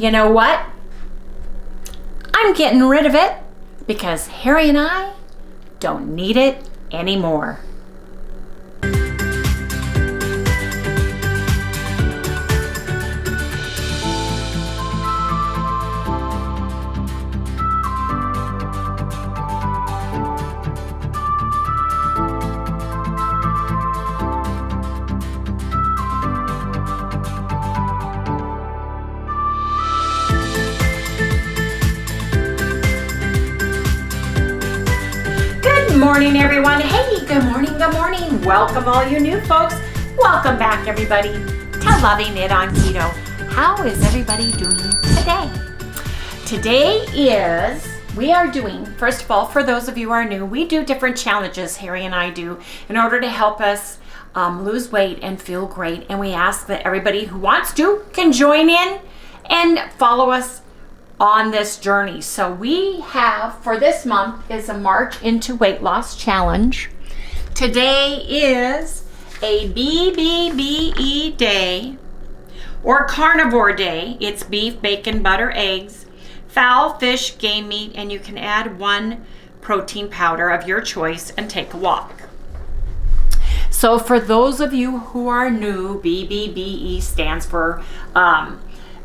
you know what? I'm getting rid of it because Harry and I don't need it anymore. Good morning, everyone. Hey, good morning, good morning. Welcome all you new folks. Welcome back, everybody, to Loving It on Keto. How is everybody doing today? We are doing, first of all, for those of you who are new, we do different challenges, Harry and I do, in order to help us lose weight and feel great. And we ask that everybody who wants to can join in and follow us on this journey. So we have, for this month, is a March into Weight Loss Challenge. Today is a BBBE day or carnivore day. It's beef, bacon, butter, eggs, fowl, fish, game meat, and you can add 1 protein powder of your choice and take a walk. So for those of you who are new, BBBE stands for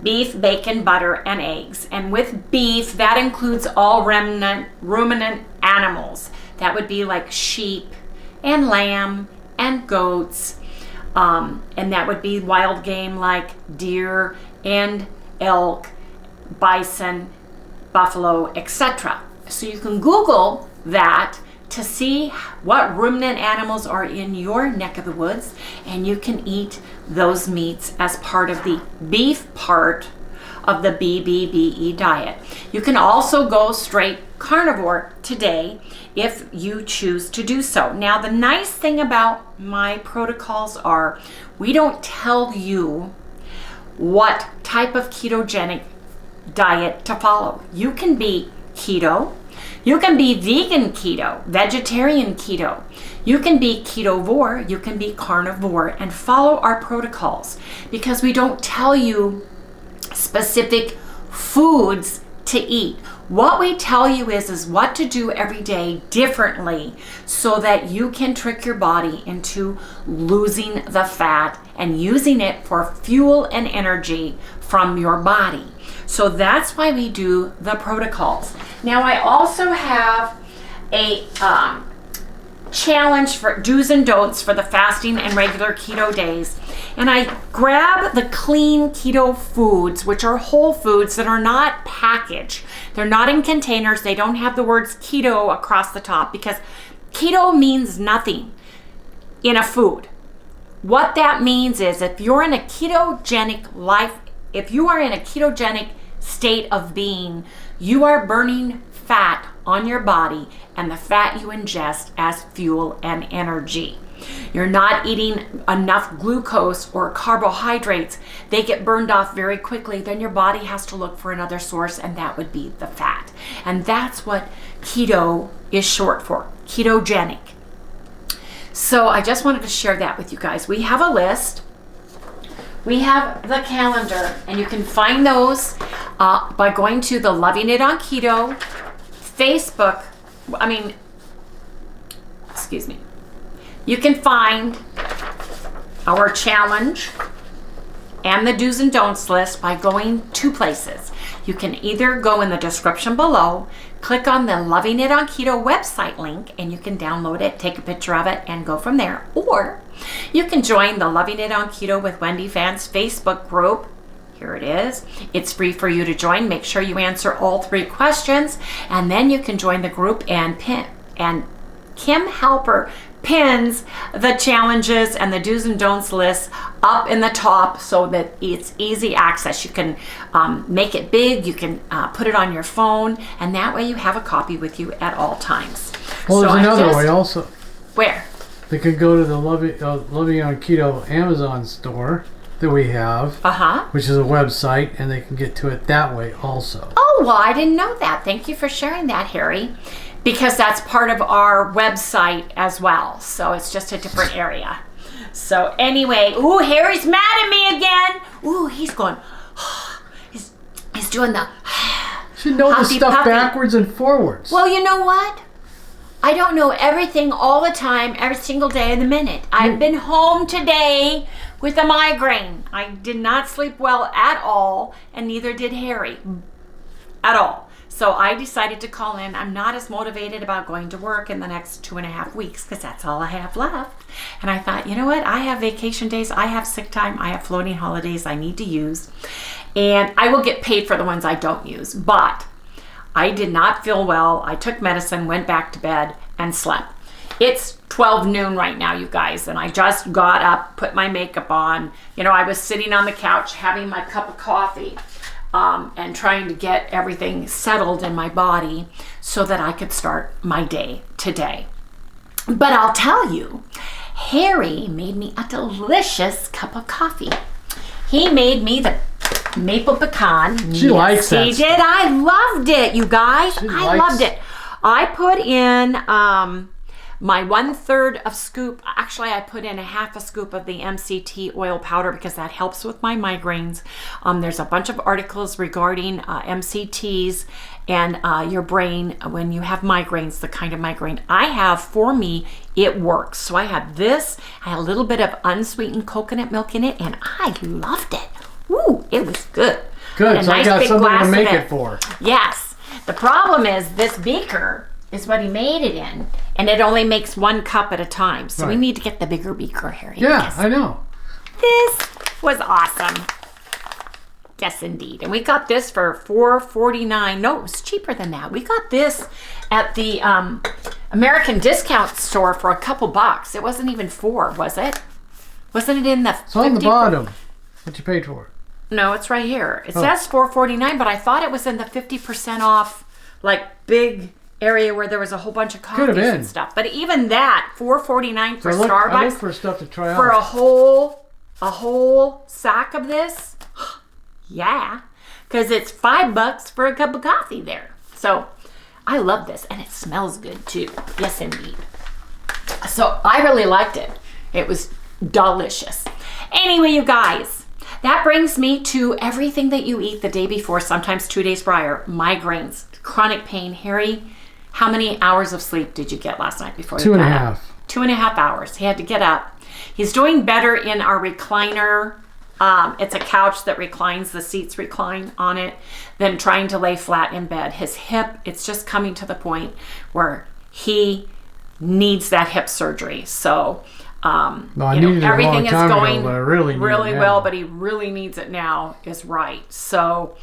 beef, bacon, butter, and eggs. And with beef, that includes all ruminant animals. That would be like sheep and lamb and goats. And that would be wild game like deer and elk, bison, buffalo, etc. So you can Google that to see what ruminant animals are in your neck of the woods, and you can eat those meats as part of the beef part of the BBBE diet. You can also go straight carnivore today if you choose to do so. Now, the nice thing about my protocols are we don't tell you what type of ketogenic diet to follow. You can be keto, you can be vegan keto, vegetarian keto, you can be ketovore, you can be carnivore, and follow our protocols because we don't tell you specific foods to eat. What we tell you is what to do every day differently so that you can trick your body into losing the fat and using it for fuel and energy from your body. So that's why we do the protocols. Now I also have a challenge for do's and don'ts for the fasting and regular keto days. And I grab the clean keto foods, which are whole foods that are not packaged. They're not in containers. They don't have the words keto across the top because keto means nothing in a food. What that means is if you're in a ketogenic life, if you are in a ketogenic state of being, you are burning fat on your body and the fat you ingest as fuel and energy. You're not eating enough glucose or carbohydrates. They get burned off very quickly. Then your body has to look for another source, and that would be the fat. And that's what keto is short for, ketogenic. So I just wanted to share that with you guys. We have a list. We have the calendar, and you can find those by going to the Loving It on Keto Facebook. You can find our challenge and the do's and don'ts list by going 2 places. You can either go in the description below, click on the Loving It on Keto website link, and you can download it, take a picture of it, and go from there. Or you can join the Loving It on Keto with Wendy fans Facebook group. Here it is. It's free for you to join. Make sure you answer all 3 questions, and then you can join the group and Kim Halper pins the challenges and the do's and don'ts list up in the top so that it's easy access. You can make it big, you can put it on your phone, and that way you have a copy with you at all times. Well, there's another way also. Where? They could go to the Loving on Keto Amazon store that we have, which is a website, and they can get to it that way also. Oh, well, I didn't know that. Thank you for sharing that, Harry, because that's part of our website as well. So it's just a different area. So anyway, ooh, Harry's mad at me again. Ooh, he's going, doing the should know the stuff backwards and forwards. Well, you know what? I don't know everything all the time, every single day of the minute. I've been home today with a migraine. I did not sleep well at all, and neither did Harry at all. So I decided to call in. I'm not as motivated about going to work in the next 2.5 weeks because that's all I have left. And I thought, you know what? I have vacation days. I have sick time. I have floating holidays I need to use. And I will get paid for the ones I don't use. But I did not feel well. I took medicine, went back to bed, and slept. It's 12 noon right now, you guys, and I just got up, put my makeup on. You know, I was sitting on the couch having my cup of coffee and trying to get everything settled in my body so that I could start my day today. But I'll tell you, Harry made me a delicious cup of coffee. He made me the maple pecan. She likes that. He did. I loved it, you guys. I loved it. I put in my 1/3 of scoop. Actually, I put in a 1/2 scoop of the MCT oil powder because that helps with my migraines. There's a bunch of articles regarding MCTs and your brain when you have migraines, the kind of migraine I have. For me, it works. So I had this. I had a little bit of unsweetened coconut milk in it, and I loved it. Ooh, it was good. Good, so nice, I got something to make it for. Yes. The problem is this beaker is what he made it in, and it only makes 1 cup at a time. So we need to get the bigger beaker, Harry. Yeah, I know. This was awesome. Yes, indeed. And we got this for $4.49. No, it was cheaper than that. We got this at the American discount store for a couple bucks. It wasn't even $4, was it? Wasn't it in the? It's on the bottom. What you paid for? No, it's right here. It says $4.49, but I thought it was in the 50% off, like big area where there was a whole bunch of coffees and stuff. But even that, $4.49 for Starbucks. I look for stuff to try for out. a whole sack of this. Yeah, because it's $5 for a cup of coffee there. So I love this, and it smells good too. Yes, indeed. So I really liked it. It was delicious. Anyway, you guys. That brings me to everything that you eat the day before, sometimes 2 days prior. Migraines, chronic pain. Harry, how many hours of sleep did you get last night before you got up? 2.5 hours. He had to get up. He's doing better in our recliner. It's a couch that reclines, the seats recline on it, than trying to lay flat in bed. His hip, it's just coming to the point where he needs that hip surgery. So everything is going really well, but he really needs it now is right. So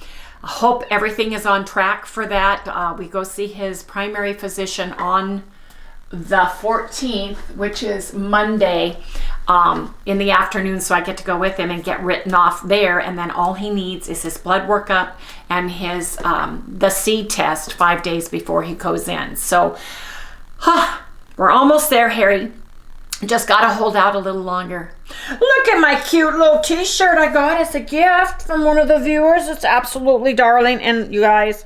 I hope everything is on track for that. We go see his primary physician on the 14th, which is Monday, in the afternoon. So I get to go with him and get written off there. And then all he needs is his blood workup and his the seed test 5 days before he goes in. So we're almost there, Harry. Just got to hold out a little longer. Look at my cute little t-shirt I got as a gift from one of the viewers. It's absolutely darling. And you guys,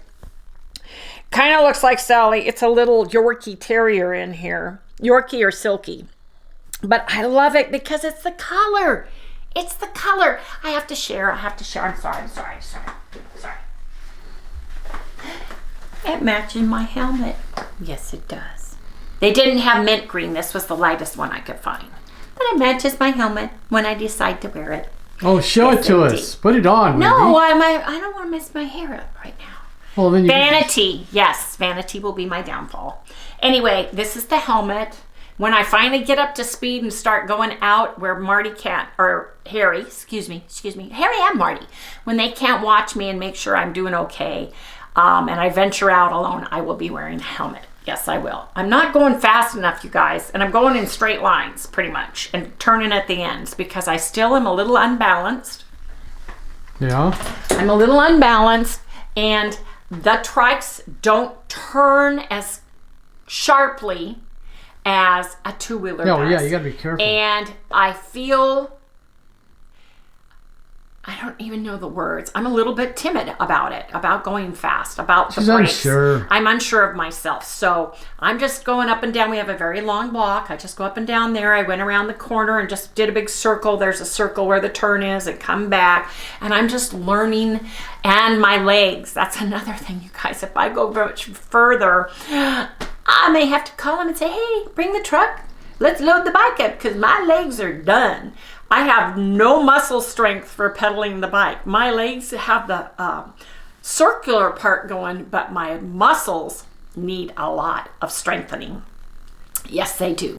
kind of looks like Sally. It's a little Yorkie Terrier in here. Yorkie or Silky. But I love it because it's the color. It's the color. I have to share. I'm sorry. It matches my helmet. Yes, it does. They didn't have mint green. This was the lightest one I could find. But it matches my helmet when I decide to wear it. Oh, show it to us. Put it on. No, I don't want to mess my hair up right now. Well, then vanity. Yes, vanity will be my downfall. Anyway, this is the helmet. When I finally get up to speed and start going out where Harry and Marty, when they can't watch me and make sure I'm doing okay, and I venture out alone, I will be wearing a helmet. Yes, I will. I'm not going fast enough, you guys, and I'm going in straight lines pretty much and turning at the ends because I still am a little unbalanced. Yeah. I'm a little unbalanced, and the trikes don't turn as sharply as a two-wheeler does. Yeah, you got to be careful. And I feel I don't even know the words. I'm a little bit timid about it, about going fast, about the She's breaks. unsure. I'm unsure of myself. So I'm just going up and down. We have a very long block. I just go up and down there. I went around the corner and just did a big circle. There's a circle where the turn is and come back. And I'm just learning. And my legs, that's another thing, you guys. If I go much further, I may have to call him and say, hey, bring the truck. Let's load the bike up because my legs are done. I have no muscle strength for pedaling the bike. My legs have the circular part going, but my muscles need a lot of strengthening. Yes, they do.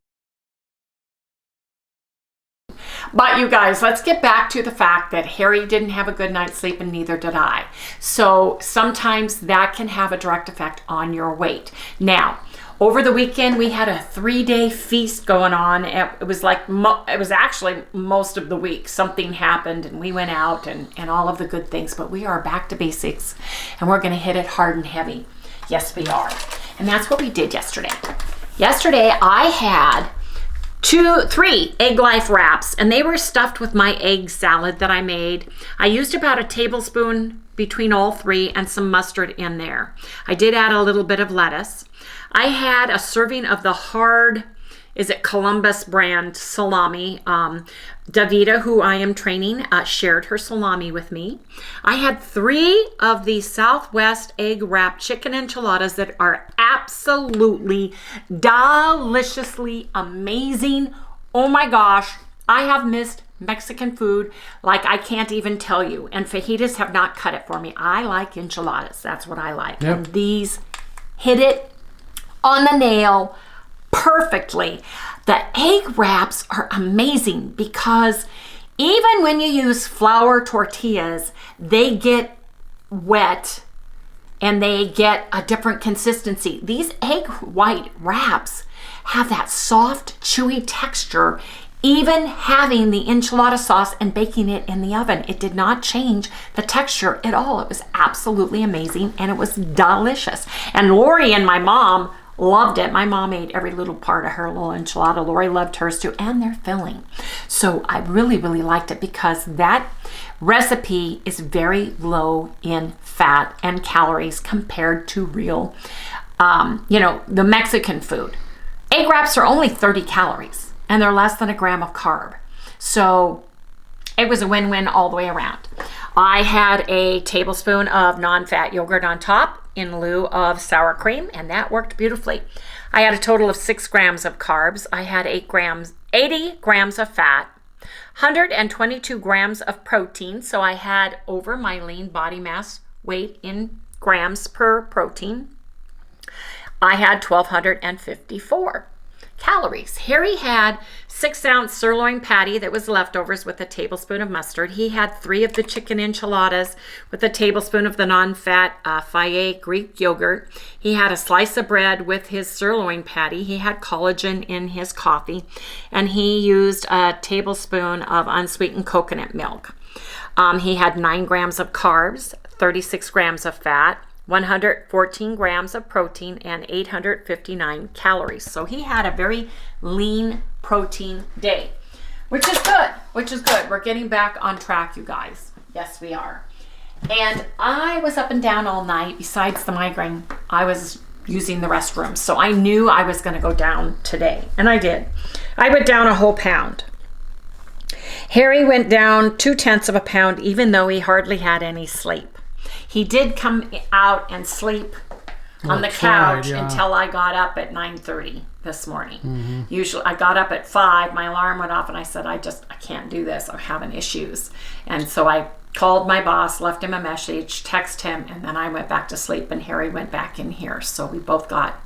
But you guys, let's get back to the fact that Harry didn't have a good night's sleep and neither did I. So sometimes that can have a direct effect on your weight. Now, over the weekend, we had a 3-day feast going on. It was like, it was actually most of the week. Something happened and we went out and all of the good things, but we are back to basics and we're going to hit it hard and heavy. Yes, we are. And that's what we did yesterday. Yesterday, I had 3 Egg Life wraps and they were stuffed with my egg salad that I made. I used about a tablespoon between all 3 and some mustard in there. I did add a little bit of lettuce. I had a serving of the hard, is it Columbus brand salami. Davida, who I am training, shared her salami with me. I had 3 of the Southwest egg wrap chicken enchiladas that are absolutely deliciously amazing. Oh my gosh, I have missed Mexican food like I can't even tell you. And fajitas have not cut it for me. I like enchiladas. That's what I like. Yep. And these hit it on the nail perfectly. The egg wraps are amazing because even when you use flour tortillas, they get wet and they get a different consistency. These egg white wraps have that soft, chewy texture, even having the enchilada sauce and baking it in the oven. It did not change the texture at all. It was absolutely amazing and it was delicious. And Lori and my mom loved it. My mom ate every little part of her little enchilada. Lori loved hers too, and they're filling. So I really, really liked it because that recipe is very low in fat and calories compared to real, the Mexican food. Egg wraps are only 30 calories and they're less than a gram of carb. So it was a win-win all the way around. I had a tablespoon of non-fat yogurt on top in lieu of sour cream, and that worked beautifully. I had a total of 6 grams of carbs. I had 80 grams of fat, 122 grams of protein. So I had over my lean body mass weight in grams per protein. I had 1,254 calories. Harry had 6-ounce sirloin patty that was leftovers with a tablespoon of mustard. He had 3 of the chicken enchiladas with a tablespoon of the non-fat Fage Greek yogurt. He had a slice of bread with his sirloin patty. He had collagen in his coffee, and he used a tablespoon of unsweetened coconut milk. He had 9 grams of carbs, 36 grams of fat, 114 grams of protein, and 859 calories. So he had a very lean protein day, which is good. We're getting back on track, you guys. Yes, we are. And I was up and down all night. Besides the migraine, I was using the restroom. So I knew I was going to go down today. And I did. I went down a whole pound. Harry went down 0.2 of a pound, even though he hardly had any sleep. He did come out and sleep on the couch until I got up at 9:30 this morning. Mm-hmm. Usually I got up at 5, my alarm went off and I said, I can't do this. I'm having issues. And so I called my boss, left him a message, text him, and then I went back to sleep and Harry went back in here. So we both got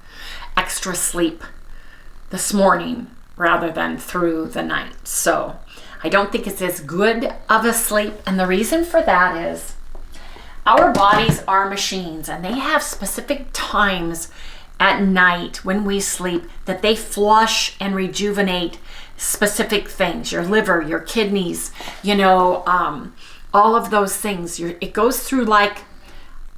extra sleep this morning rather than through the night. So I don't think it's as good of a sleep. And the reason for that is our bodies are machines and they have specific times at night when we sleep that they flush and rejuvenate specific things. Your liver, your kidneys, all of those things. It goes through like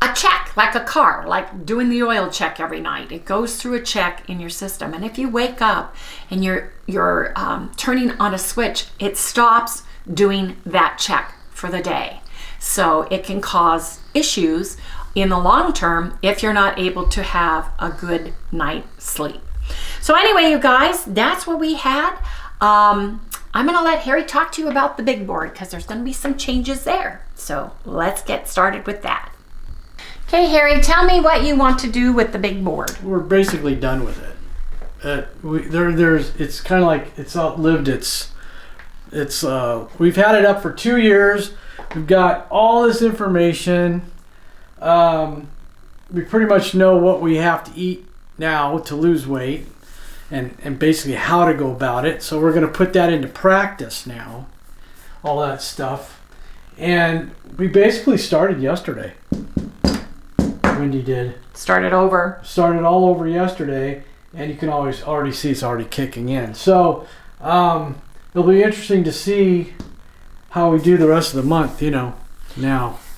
a check, like a car, like doing the oil check every night. It goes through a check in your system. And if you wake up and you're turning on a switch, it stops doing that check for the day. So it can cause issues in the long term if you're not able to have a good night's sleep. So anyway, you guys, that's what we had. I'm going to let Harry talk to you about the big board because there's going to be some changes there. So let's get started with that. Okay, Harry, tell me what you want to do with the big board. We're basically done with it. It's kind of like it's outlived we've had it up for 2 years. We've got all this information. We pretty much know what we have to eat now to lose weight and basically how to go about it. So we're going to put that into practice now, all that stuff. And we basically started yesterday. Wendy did. Started all over yesterday, and you can already see it's already kicking in. So it'll be interesting to see how we do the rest of the month, now.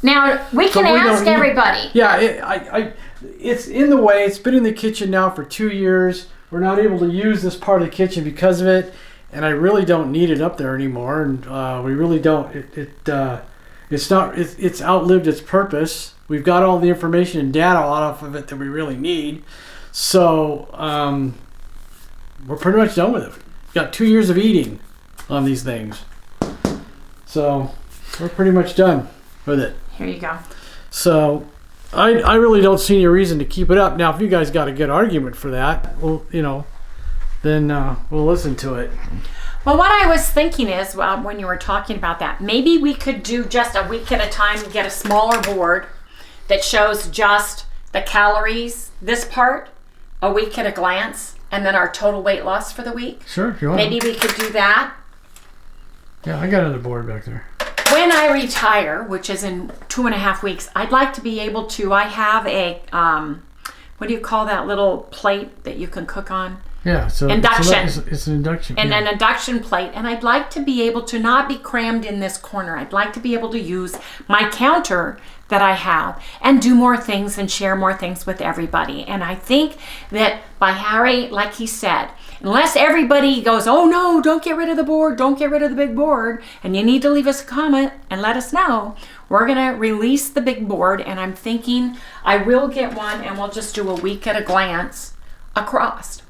Now, we can ask everybody. Yeah, it's in the way. It's been in the kitchen now for 2 years. We're not able to use this part of the kitchen because of it, and I really don't need it up there anymore. And we really don't. It's outlived its purpose. We've got all the information and data off of it that we really need. So we're pretty much done with it. We've got 2 years of eating on these things. So we're pretty much done with it. Here you go. So I really don't see any reason to keep it up. Now, if you guys got a good argument for that, well, then we'll listen to it. Well, what I was thinking is, when you were talking about that, maybe we could do just a week at a time and get a smaller board that shows just the calories, this part, a week at a glance, and then our total weight loss for the week. Sure, if you want. Maybe we could do that. Yeah, I got another board back there. When I retire, which is in 2.5 weeks, I'd like to be able to, I have a, what do you call that little plate that you can cook on? Yeah, so induction. It's an induction. And yeah. an induction plate. And I'd like to be able to not be crammed in this corner. I'd like to be able to use my counter that I have and do more things and share more things with everybody. And I think that by Harry, like he said, unless everybody goes, oh no, don't get rid of the board, don't get rid of the big board, and you need to leave us a comment and let us know, we're going to release the big board. And I'm thinking I will get one and we'll just do a week at a glance across.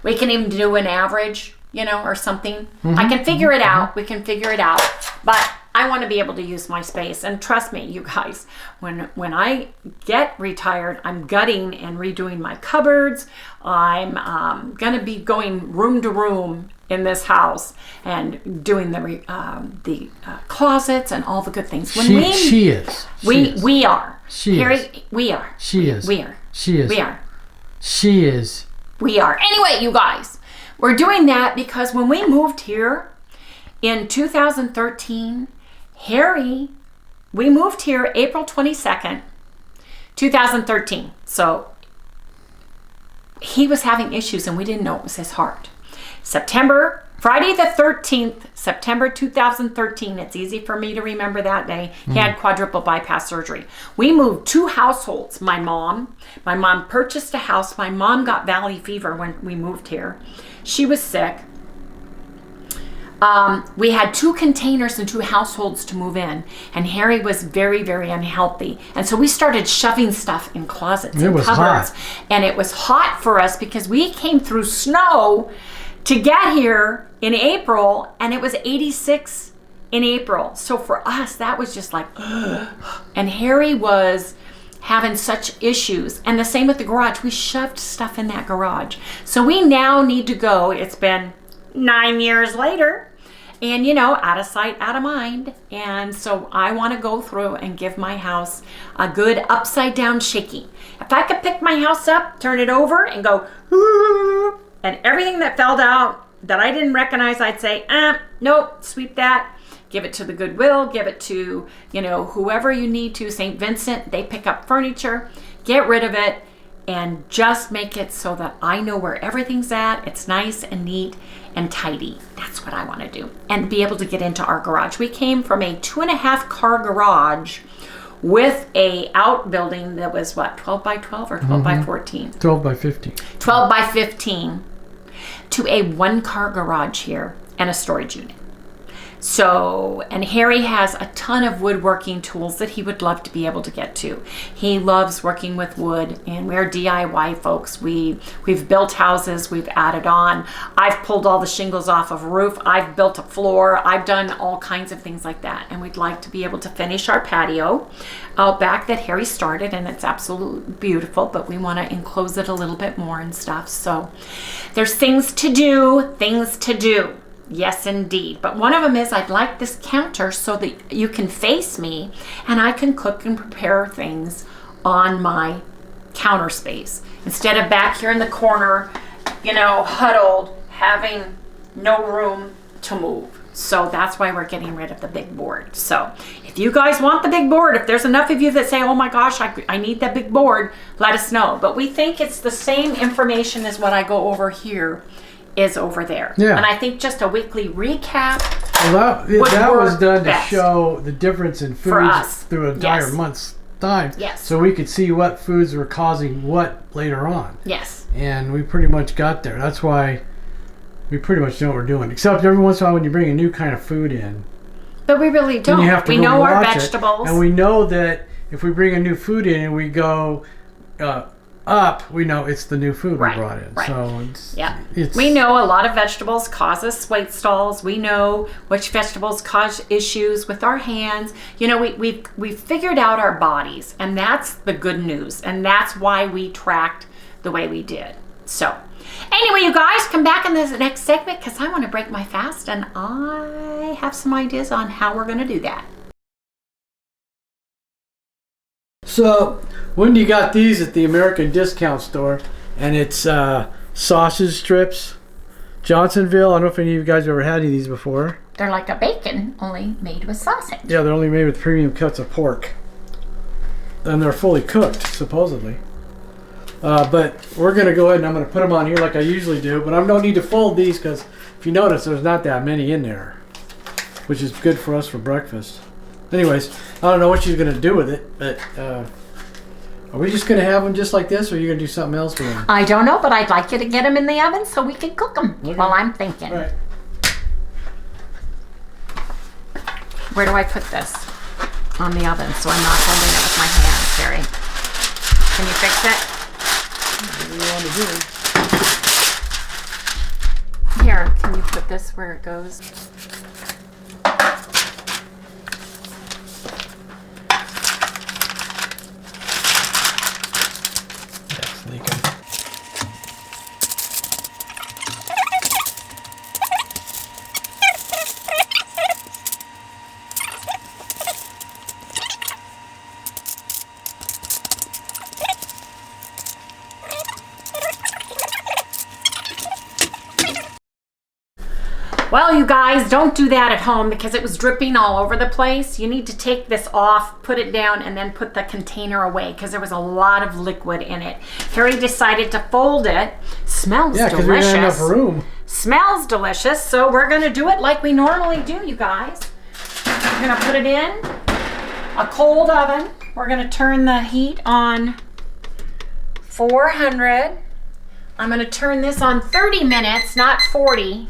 We can even do an average, or something. Mm-hmm. I can figure it out. We can figure it out. But I want to be able to use my space. And trust me, you guys, when I get retired, I'm gutting and redoing my cupboards. I'm going to be going room to room in this house and doing the closets and all the good things. When she is. We are. She Harry, is. we are. She is. We are. She is. We are. She is. We are. Anyway, you guys, we're doing that because when we moved here in 2013, we moved here April 22nd, 2013. So he was having issues and we didn't know it was his heart. Friday the 13th, September 2013. It's easy for me to remember that day. He had quadruple bypass surgery. We moved 2 households. My mom purchased a house. My mom got valley fever when we moved here. She was sick. We had 2 containers and 2 households to move in, and Harry was very, very unhealthy. And so we started shoving stuff in closets and cupboards. Hot. And it was hot for us because we came through snow to get here in April, and it was 86 in April. So for us, that was just like, ugh. And Harry was having such issues. And the same with the garage. We shoved stuff in that garage. So we now need to go. It's been 9 years later. And, out of sight, out of mind. And so I want to go through and give my house a good upside down shaking. If I could pick my house up, turn it over, and go, and everything that fell out that I didn't recognize, I'd say, nope, sweep that. Give it to the Goodwill. Give it to, whoever you need to. St. Vincent, they pick up furniture. Get rid of it and just make it so that I know where everything's at. It's nice and neat and tidy. That's what I want to do. And be able to get into our garage. We came from a 2.5 car garage with a outbuilding that was 12 by 12 or 12 by 14? 12 by 15. 12 by 15 to a 1-car garage here and a storage unit. So, and Harry has a ton of woodworking tools that he would love to be able to get to. He loves working with wood, and we're DIY folks. We've built houses, we've added on. I've pulled all the shingles off of a roof. I've built a floor. I've done all kinds of things like that. And we'd like to be able to finish our patio out back that Harry started, and it's absolutely beautiful, but we want to enclose it a little bit more and stuff. So there's things to do, things to do. Yes, indeed. But one of them is I'd like this counter so that you can face me and I can cook and prepare things on my counter space instead of back here in the corner, you know, huddled, having no room to move. So that's why we're getting rid of the big board. So if you guys want the big board, if there's enough of you that say, oh my gosh, I need that big board, let us know. But we think it's the same information as what I go over here is over there. Yeah. And I think just a weekly recap. Well, that was done best to show the difference in foods through an entire Yes. month's time. Yes. So we could see what foods were causing what later on. Yes. And we pretty much got there. That's why we pretty much know what we're doing. Except every once in a while when you bring a new kind of food in. But we really don't. Then you have to We go know our watch it. vegetables. And we know that if we bring a new food in and we go up, we know it's the new food Right, we brought in. right. So it's We know a lot of vegetables cause us weight stalls. We know which vegetables cause issues with our hands. You know, we've figured out our bodies, and that's the good news. And that's why we tracked the way we did. So anyway, you guys, come back in this next segment because I want to break my fast, and I have some ideas on how we're going to do that. So Wendy got these at the American Discount Store, and it's sausage strips. Johnsonville. I don't know if any of you guys ever had any of these before. They're like a bacon, only made with sausage. Yeah, they're only made with premium cuts of pork, and they're fully cooked, supposedly. But we're gonna go ahead and I'm gonna put them on here like I usually do. But I don't need to fold these because if you notice, there's not that many in there, which is good for us for breakfast. Anyways, I don't know what you're gonna do with it, but are we just gonna have them just like this, or are you gonna do something else with them? I don't know, but I'd like you to get them in the oven so we can cook them Okay. while I'm thinking. All right. Where do I put this? On the oven, so I'm not holding it with my hands, Terry. Can you fix it? What do you want to do? Here, can you put this where it goes? That's leaking. Well, you guys, don't do that at home because it was dripping all over the place. You need to take this off, put it down, and then put the container away because there was a lot of liquid in it. Harry decided to fold it. Smells Yeah, because we delicious. didn't have enough room. Smells delicious, so we're going to do it like we normally do, you guys. We're going to put it in a cold oven. We're going to turn the heat on 400. I'm going to turn this on 30 minutes, not 40.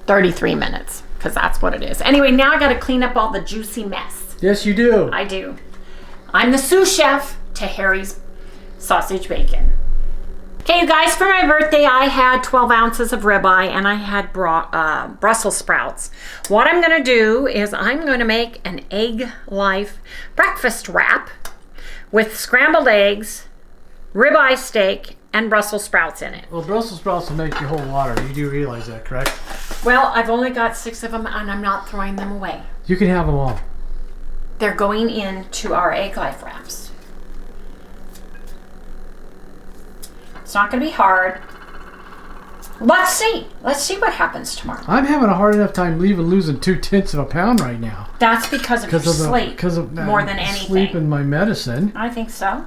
33 minutes, because that's what it is. Anyway, now I got to clean up all the juicy mess. Yes, you do. I do. I'm the sous chef to Harry's sausage bacon. Okay, you guys, for my birthday, I had 12 ounces of ribeye and I had Brussels sprouts. What I'm going to do is I'm going to make an Egg Life breakfast wrap with scrambled eggs, ribeye steak, and Brussels sprouts in it. Well, Brussels sprouts will make you hold water. You do realize that, correct? Well, I've only got 6 of them and I'm not throwing them away. You can have them all. They're going into our Egg Life wraps. It's not going to be hard. Let's see. Let's see what happens tomorrow. I'm having a hard enough time losing 2/10 of a pound right now. That's because of your sleep. Because of more than anything. Sleep and my medicine. I think so.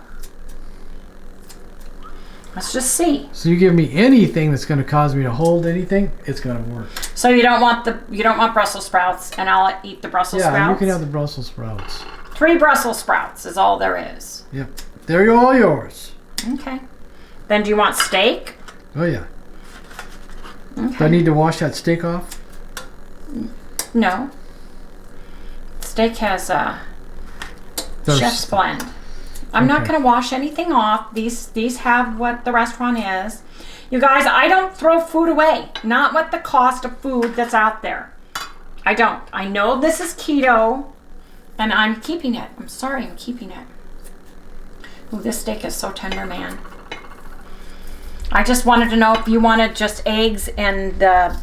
Let's just see. So you give me anything that's going to cause me to hold anything, it's going to work. So you don't want Brussels sprouts, and I'll eat the Brussels sprouts. Yeah, you can have the Brussels sprouts. 3 Brussels sprouts is all there is. Yep, they're all yours. Okay. Then do you want steak? Oh yeah. Okay. Do I need to wash that steak off? No. Steak has chef's blend. I'm not going to wash anything off. These have what the restaurant is. You guys, I don't throw food away. Not with the cost of food that's out there. I don't. I know this is keto, and I'm keeping it. I'm sorry, I'm keeping it. Ooh, this steak is so tender, man. I just wanted to know if you wanted just eggs and the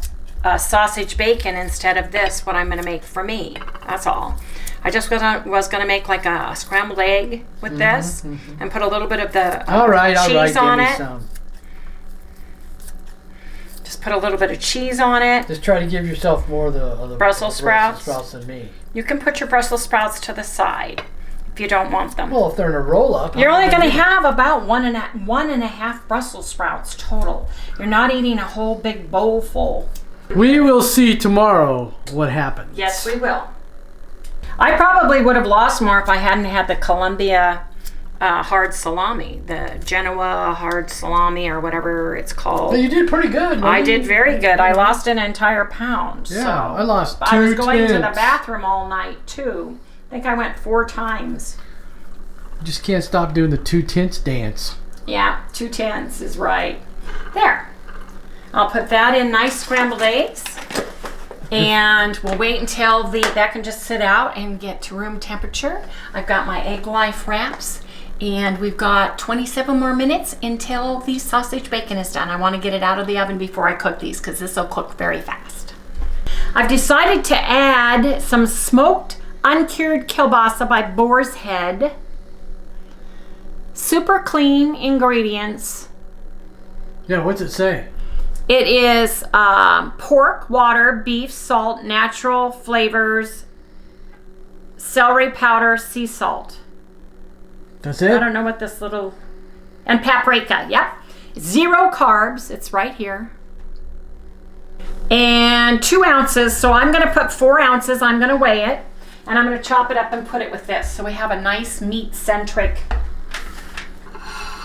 sausage bacon instead of this, what I'm going to make for me. That's all. I just was going to make like a scrambled egg with this and put a little bit of the cheese on it. Just put a little bit of cheese on it. Just try to give yourself more of the Brussels sprouts. Than me. You can put your Brussels sprouts to the side if you don't want them. Well, if they're in a roll-up. You're only going to have about one and a half Brussels sprouts total. You're not eating a whole big bowl full. We will see tomorrow what happens. Yes, we will. I probably would have lost more if I hadn't had the Columbia hard salami, the Genoa hard salami or whatever it's called. But you did pretty good. I did very good. I lost an entire pound. Yeah, so. I lost 2 I was going to the tenths. bathroom all night too. I think I went 4 times. You just can't stop doing the 2 tenths dance. Yeah, 2 tenths is right. There. I'll put that in nice scrambled eggs. And we'll wait until that can just sit out and get to room temperature. I've got my Egg Life wraps, and we've got 27 more minutes until the sausage bacon is done. I want to get it out of the oven before I cook these because this will cook very fast. I've decided to add some smoked uncured kielbasa by Boar's Head. Super clean ingredients. Yeah, what's it say? It is pork, water, beef, salt, natural flavors, celery powder, sea salt. That's it? I don't know what this little... And paprika, yep. 0 carbs, it's right here. And 2 ounces, so I'm going to put 4 ounces. I'm going to weigh it, and I'm going to chop it up and put it with this. So we have a nice meat-centric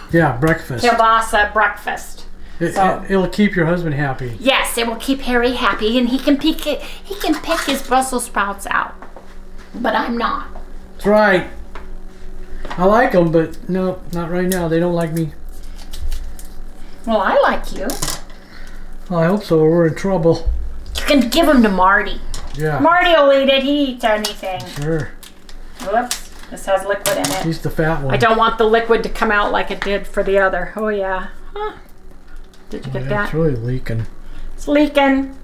breakfast. kielbasa breakfast. It'll keep your husband happy. Yes, it will keep Harry happy, and he can pick his Brussels sprouts out. But I'm not. That's right. I like them, but no, not right now. They don't like me. Well, I like you. Well, I hope so. We're in trouble. You can give them to Marty. Yeah. Marty will eat it. He eats anything. Sure. Whoops. This has liquid in it. He's the fat one. I don't want the liquid to come out like it did for the other. Oh, yeah. Huh. Did you get that? It's really leaking. It's leaking.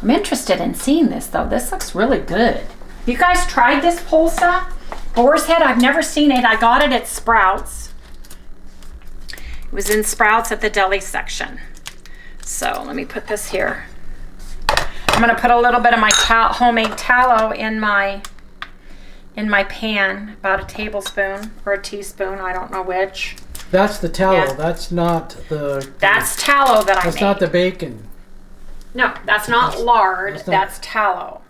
I'm interested in seeing this, though. This looks really good. You guys tried this pulsa? Boar's Head? I've never seen it. I got it at Sprouts. It was in Sprouts at the deli section. So let me put this here. I'm going to put a little bit of my homemade tallow in my pan, about a tablespoon or a teaspoon, I don't know which. That's the tallow. Yeah. That's not the... That's tallow that I made. That's not the bacon. No, that's not lard. That's tallow.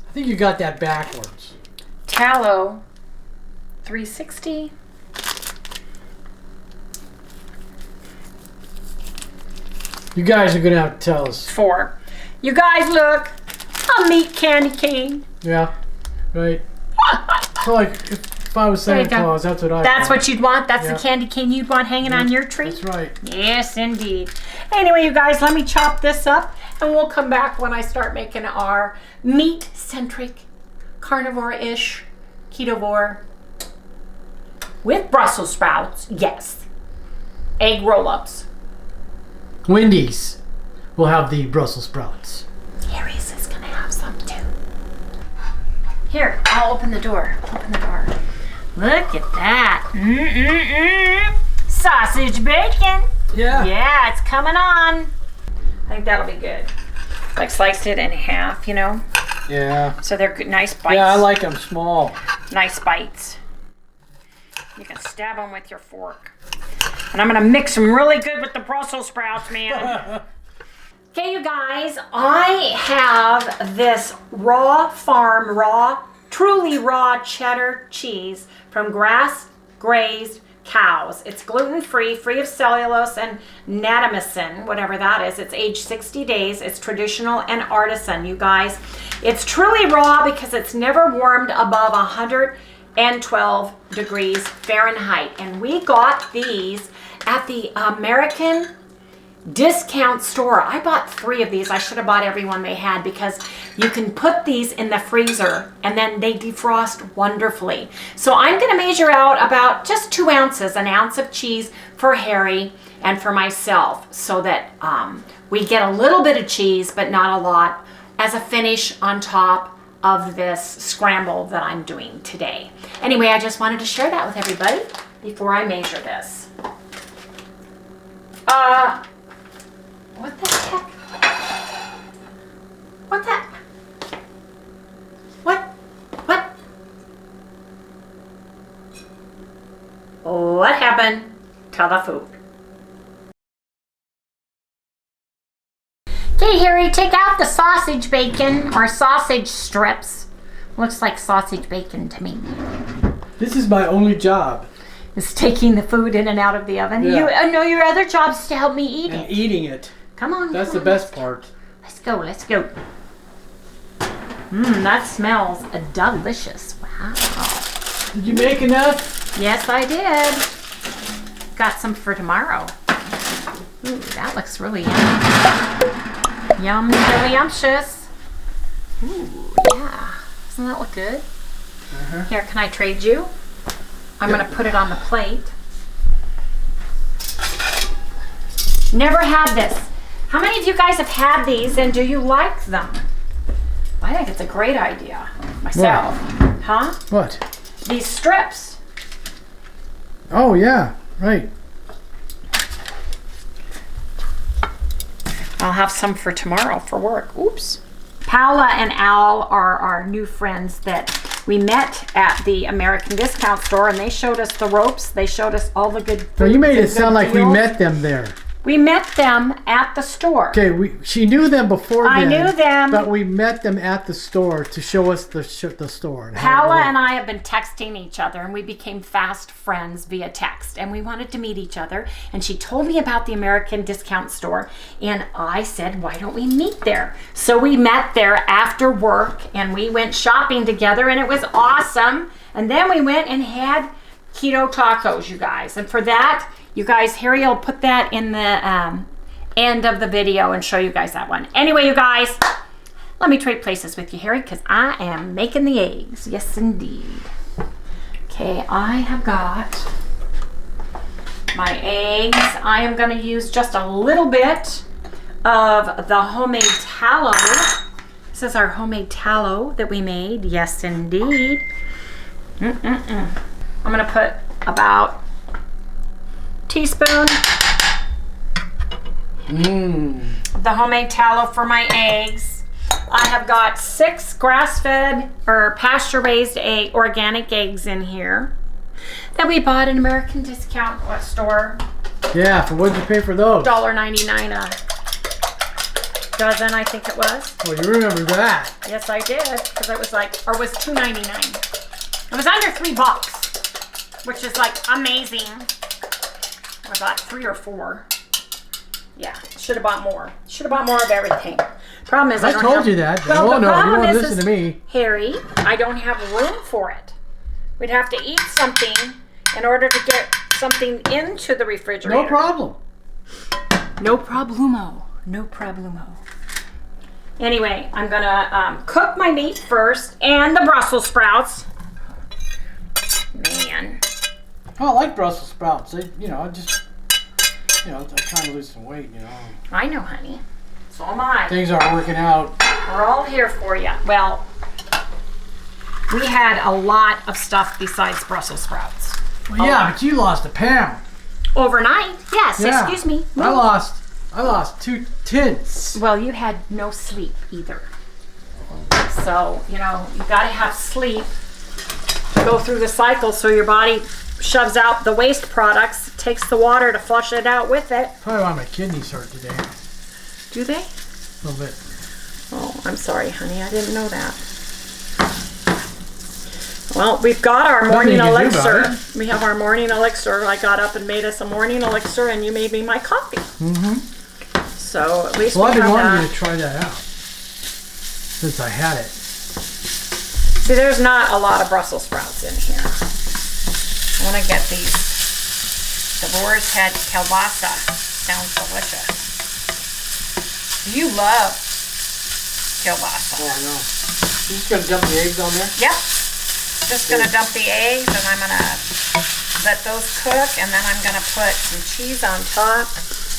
I think you got that backwards. Tallow, 360. You guys are going to have to tell us. 4. You guys look, a meat candy cane. Yeah, right. So like, if I was Santa Claus, that's what I That's want. what you'd want? That's Yeah. the candy cane you'd want hanging on your tree? That's right. Yes, indeed. Anyway, you guys, let me chop this up, and we'll come back when I start making our meat-centric, carnivore-ish, ketovore, with Brussels sprouts, yes. Egg roll-ups. Wendy's will have the Brussels sprouts. Harry's is gonna have some too. Here, I'll open the door. Open the door. Look at that. Sausage bacon. Yeah. Yeah, it's coming on. I think that'll be good. Like sliced it in half, you know? Yeah. So they're good, nice bites. Yeah, I like them small. Nice bites. You can stab them with your fork. And I'm gonna mix them really good with the Brussels sprouts, man. Okay, you guys, I have this truly raw cheddar cheese from grass-grazed cows. It's gluten-free, free of cellulose and natamycin, whatever that is. It's aged 60 days. It's traditional and artisan, you guys. It's truly raw because it's never warmed above 112 degrees Fahrenheit. And we got these at the American discount store. I bought 3 of these. I should have bought every one they had because you can put these in the freezer and then they defrost wonderfully. So I'm going to measure out about just 2 ounces, an ounce of cheese for Harry and for myself, so that we get a little bit of cheese but not a lot as a finish on top of this scramble that I'm doing today. Anyway, I just wanted to share that with everybody before I measure this. What the heck? What the? What? What happened to the food? Okay, Harry, take out the sausage bacon or sausage strips. Looks like sausage bacon to me. This is my only job. Is taking the food in and out of the oven. Yeah. You know your other job is to help me eat it. Eating it. Come on. That's the best part. Let's go. That smells delicious. Wow. Did you make enough? Yes, I did. Got some for tomorrow. Ooh, that looks really yummy. Yum, delicious. Ooh, yeah. Doesn't that look good? Here, can I trade you? I'm going to put it on the plate. Never had this. How many of you guys have had these and do you like them? I think it's a great idea myself. What? Huh? What? These strips. Oh, yeah. Right. I'll have some for tomorrow for work. Oops. Paula and Al are our new friends that we met at the American Discount Store, and they showed us the ropes. They showed us all the good So you made it good sound like we deals. met them there. We met them at the store. Okay, she knew them before I then. knew them. But we met them at the store to show us the store. And how Paula it and I have been texting each other, and we became fast friends via text, and we wanted to meet each other, and she told me about the American Discount Store, and I said, why don't we meet there? So we met there after work, and we went shopping together, and it was awesome. And then we went and had keto tacos, you guys. And for that, you guys, Harry will put that in the end of the video and show you guys that one. Anyway, you guys, let me trade places with you, Harry, because I am making the eggs. Yes, indeed. Okay, I have got my eggs. I am going to use just a little bit of the homemade tallow. This is our homemade tallow that we made. Yes, indeed. I'm going to put about teaspoon the homemade tallow for my eggs. I have got 6 grass-fed or pasture-raised organic eggs in here that we bought at American Discount Store. Yeah, for what did you pay for those? $1.99 a dozen, I think it was. Well, you remember that. Yes, I did, because it was like, or was $2.99. It was under $3, which is like amazing. I bought 3 or 4. Yeah, should have bought more. Should have bought more of everything. Problem is, I don't told have, you that. Well, Oh, the no, you problem won't is, listen to me. Harry, I don't have room for it. We'd have to eat something in order to get something into the refrigerator. No problem. No problemo. No problemo. Anyway, I'm gonna cook my meat first and the Brussels sprouts. Man. Oh, I like Brussels sprouts. I'm trying to lose some weight, I know, honey. So am I. Things aren't working out. We're all here for you. Well, we had a lot of stuff besides Brussels sprouts. Well, yeah, but you lost a pound. Overnight? Yes, Yeah. excuse me. I lost 2 tenths. Well, you had no sleep either. So, you gotta have sleep to go through the cycle so your body shoves out the waste products, takes the water to flush it out with it. Probably why my kidneys hurt today. Do they? A little bit. Oh, I'm sorry, honey. I didn't know that. Well, we've got our morning Nothing you can do about elixir. We have our morning elixir. I got up and made us a morning elixir, and you made me my coffee. So at least Well, I've we been have wanting that. you to try that out since I had it. See, there's not a lot of Brussels sprouts in here. I want to get these. The boar's head kielbasa. Sounds delicious. You love kielbasa. Oh, I know. You just gonna dump the eggs on there? Yep. Just gonna dump the eggs, and I'm gonna let those cook, and then I'm gonna put some cheese on top,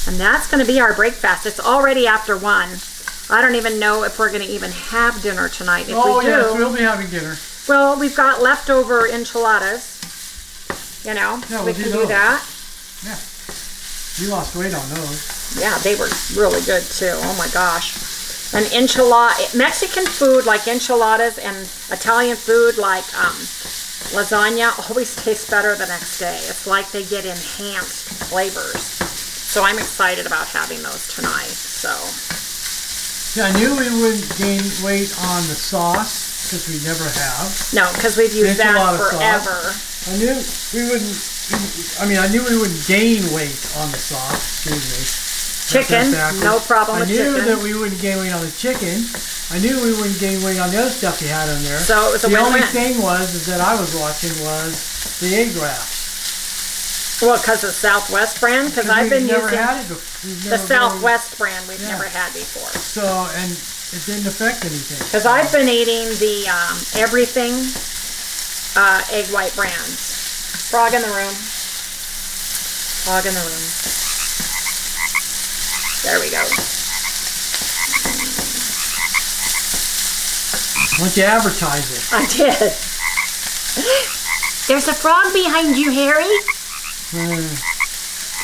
and that's gonna be our breakfast. It's already after 1. I don't even know if we're gonna even have dinner tonight. If we do, yes, we'll be having dinner. well, we've got leftover enchiladas. You know, Yeah, we we'll can do do those. that. Yeah. You lost weight on those. Yeah, they were really good too. Oh my gosh. And Mexican food like enchiladas and Italian food like lasagna always tastes better the next day. It's like they get enhanced flavors. So I'm excited about having those tonight. So Yeah, I knew we wouldn't gain weight on the sauce because we never have. no, because we've used that Enchilada sauce. forever. I knew we wouldn't. I knew we wouldn't gain weight on the sauce. Excuse me. Chicken, That's no problem with I knew chicken. that we wouldn't gain weight on the chicken. I knew we wouldn't gain weight on the other stuff you had on there. So it was a the only win-win. thing is that I was watching was the egg wraps. Well, because of Southwest brand, because I've been never using had it before. the Southwest brand we've Yeah. never had before. So, and it didn't affect anything. Because I've been eating the everything egg white brands. Frog in the room. Frog in the room. There we go. Why don't you advertise it? I did. There's a frog behind you, Harry.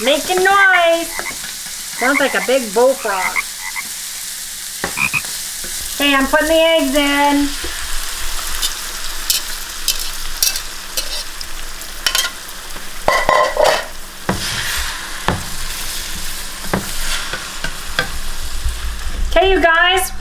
Making noise. Sounds like a big bullfrog. Hey, I'm putting the eggs in. Okay, you guys.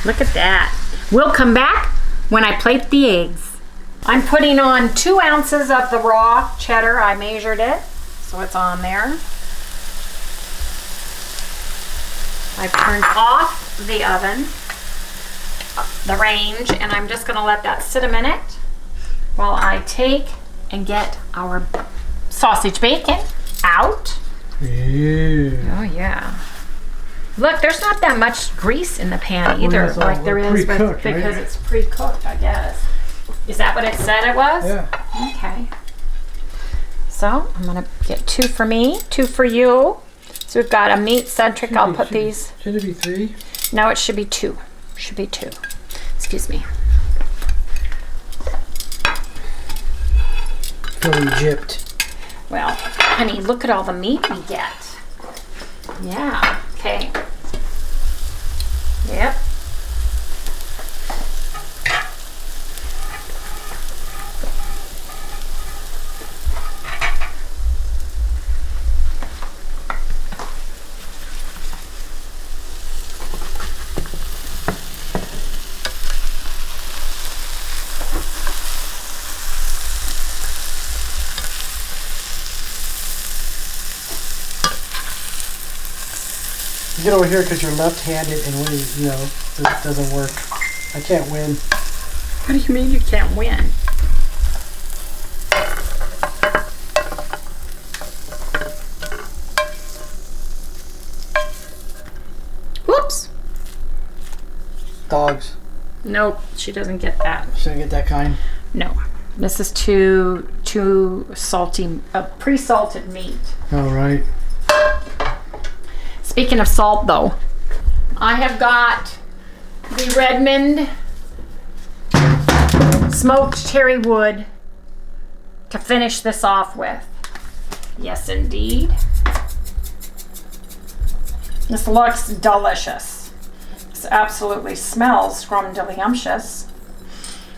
Look at that. We'll come back when I plate the eggs. I'm putting on 2 ounces of the raw cheddar. I measured it, so it's on there. I've turned off the oven, the range, and I'm just gonna let that sit a minute while I take and get our sausage bacon out. Yeah. Oh yeah. Look, there's not that much grease in the pan either, it's all like there is pre-cooked, because right? it's pre-cooked, I guess. Is that what it said it was? Yeah. Okay. So I'm gonna get 2 for me, 2 for you. So we've got a meat centric. I'll put these. Should it be 3? No, it should be 2. Should be 2. Excuse me. Fully gypped. Well, honey, look at all the meat we get. Yeah. Okay. Yep. Get over here because you're left-handed and when this doesn't work. I can't win. What do you mean you can't win? Whoops. Dogs. Nope, she doesn't get that. Shouldn't get that kind. No. This is too salty, pre-salted meat. All right. Speaking of salt though, I have got the Redmond smoked cherry wood to finish this off with. Yes, indeed. This looks delicious. This absolutely smells scrumdiddlyumptious.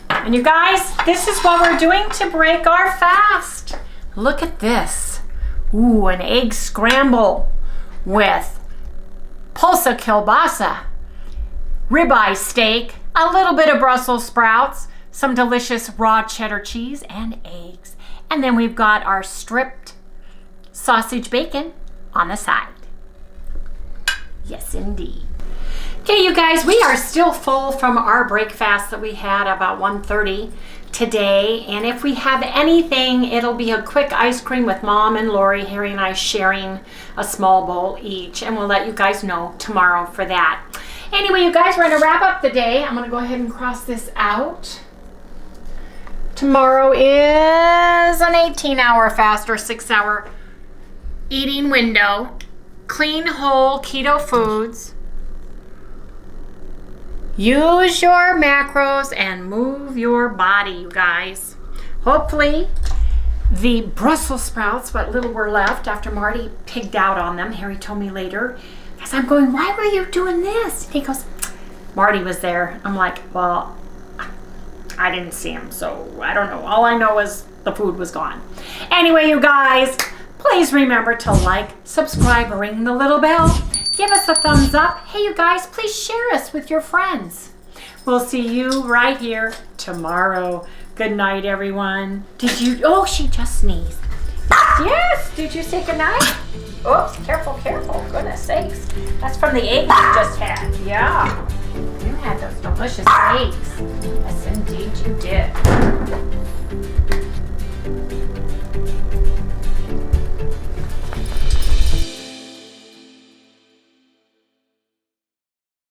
And you guys, this is what we're doing to break our fast. Look at this. Ooh, an egg scramble with pulsa kielbasa, ribeye steak, a little bit of Brussels sprouts, some delicious raw cheddar cheese, and eggs. And then we've got our stripped sausage bacon on the side. Yes, indeed. Okay, you guys, we are still full from our break fast that we had about 1:30 today. And if we have anything, it'll be a quick ice cream with Mom and Lori, Harry and I sharing a small bowl each. And we'll let you guys know tomorrow for that. Anyway, you guys, we're going to wrap up the day. I'm going to go ahead and cross this out. Tomorrow is an 18-hour fast or 6-hour eating window. Clean, whole keto foods. Use your macros and move your body, you guys. Hopefully, the Brussels sprouts, what little were left after Marty pigged out on them, Harry told me later, because I'm going, why were you doing this? And he goes, Marty was there. I'm like, well, I didn't see him, so I don't know. All I know is the food was gone. Anyway, you guys, please remember to like, subscribe, ring the little bell. Give us a thumbs up. Hey, you guys, please share us with your friends. We'll see you right here tomorrow. Good night, everyone. Did you, oh, she just sneezed. Yes, did you say good night? Oops, careful, careful. Goodness sakes. That's from the eggs you just had. Yeah. You had those delicious eggs. Yes, indeed you did.